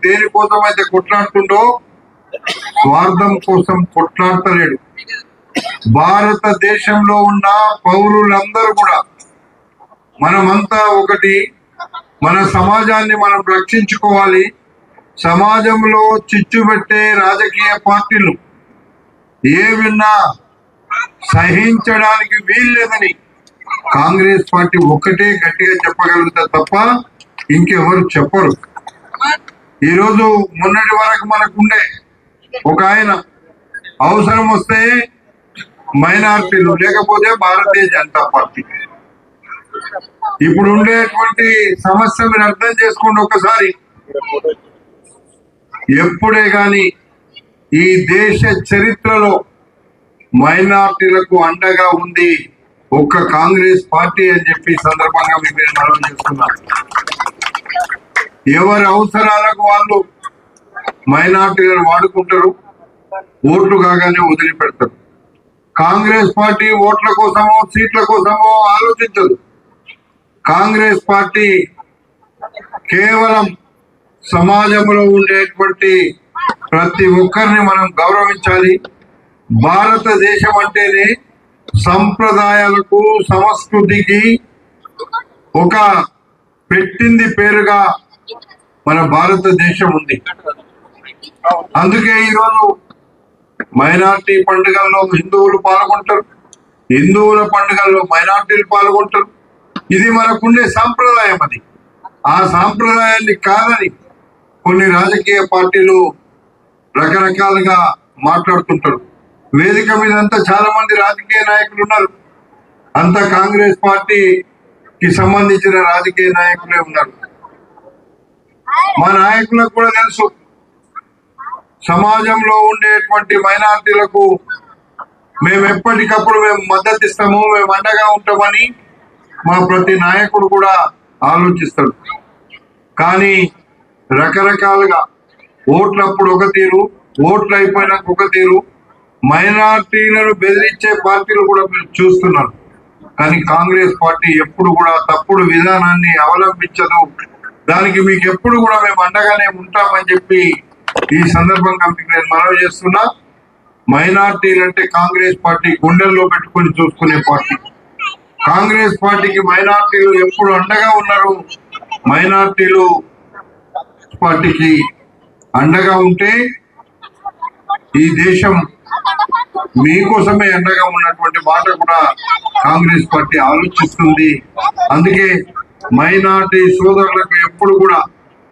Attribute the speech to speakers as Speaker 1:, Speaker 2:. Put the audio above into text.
Speaker 1: దేనికోసం అయితే కొట్లాడుతుండో స్వార్థం కోసం కొట్లాడతలేడు. భారతదేశంలో ఉన్న పౌరులందరూ కూడా మనమంతా ఒకటి, మన సమాజాన్ని మనం రక్షించుకోవాలి. సమాజంలో చిచ్చు పెట్టే రాజకీయ పార్టీలు ఏవిన్నా సహించడానికి వీల్లేదని కాంగ్రెస్ పార్టీ ఒక్కటే గట్టిగా చెప్పగలుగుతా తప్ప ఇంకెవరు చెప్పరు. ఈరోజు మొన్నటి వరకు మనకుండే ఒక ఆయన అవసరం వస్తే మైనార్టీలు, లేకపోతే భారతీయ జనతా పార్టీ. ఇప్పుడు ఉండేటువంటి సమస్య మీరు అర్థం చేసుకోండి ఒకసారి. ఎప్పుడే గాని ఈ దేశ చరిత్రలో మైనార్టీలకు అండగా ఉంది ఒక్క కాంగ్రెస్ పార్టీ అని చెప్పి సందర్భంగా మీకు నేను మనవి చేస్తున్నాను. ఎవరి అవసరాలకు వాళ్ళు మైనార్టీలను వాడుకుంటారు, ఓట్లు కాగానే వదిలిపెడతారు. కాంగ్రెస్ పార్టీ ఓట్ల కోసమో సీట్ల కోసమో ఆలోచించదు. కాంగ్రెస్ పార్టీ కేవలం సమాజంలో ఉండేటువంటి ప్రతి ఒక్కరిని మనం గౌరవించాలి. భారతదేశం అంటేనే సంప్రదాయాలకు, సంస్కృతికి ఒక పెట్టింది పేరుగా మన భారతదేశం ఉంది. అందుకే ఈరోజు మైనార్టీ పండుగల్లో హిందువులు పాల్గొంటారు, హిందువుల పండుగల్లో మైనార్టీలు పాల్గొంటారు. ఇది మనకుండే సాంప్రదాయం. అది ఆ సాంప్రదాయాన్ని కాదని కొన్ని రాజకీయ పార్టీలు రకరకాలుగా మాట్లాడుతుంటారు. వేదిక మీద అంతా చాలా మంది రాజకీయ నాయకులు ఉన్నారు. అంతా కాంగ్రెస్ పార్టీకి సంబంధించిన రాజకీయ నాయకులే ఉన్నారు. మా నాయకులకు కూడా తెలుసు, సమాజంలో ఉండేటువంటి మైనార్టీలకు మేము ఎప్పటికప్పుడు మద్దతు ఇస్తాము, మేము అండగా ఉంటామని మా ప్రతి నాయకుడు కూడా ఆలోచిస్తాడు. కానీ రకరకాలుగా ఓట్లప్పుడు ఒక తీరు, ఓట్లు అయిపోయినాక ఒక తీరు, మైనార్టీలను బెదిరించే పార్టీలు కూడా మీరు చూస్తున్నారు. కానీ కాంగ్రెస్ పార్టీ ఎప్పుడు కూడా తప్పుడు విధానాన్ని అవలంబించదు. దానికి మీకు ఎప్పుడు కూడా మేము అండగానే ఉంటామని చెప్పి ఈ సందర్భంగా మీకు నేను మనవి చేస్తున్నా. మైనార్టీలు అంటే కాంగ్రెస్ పార్టీ గుండెల్లో పెట్టుకొని చూసుకునే పార్టీ. కాంగ్రెస్ పార్టీకి మైనార్టీలు ఎప్పుడు అండగా ఉన్నారు. మైనార్టీలు పార్టీకి అండగా ఉంటే ఈ దేశం మీకోసమే అండగా ఉన్నటువంటి మాట కూడా కాంగ్రెస్ పార్టీ ఆలోచిస్తుంది. అందుకే మైనార్టీ సోదరులకు ఎప్పుడు కూడా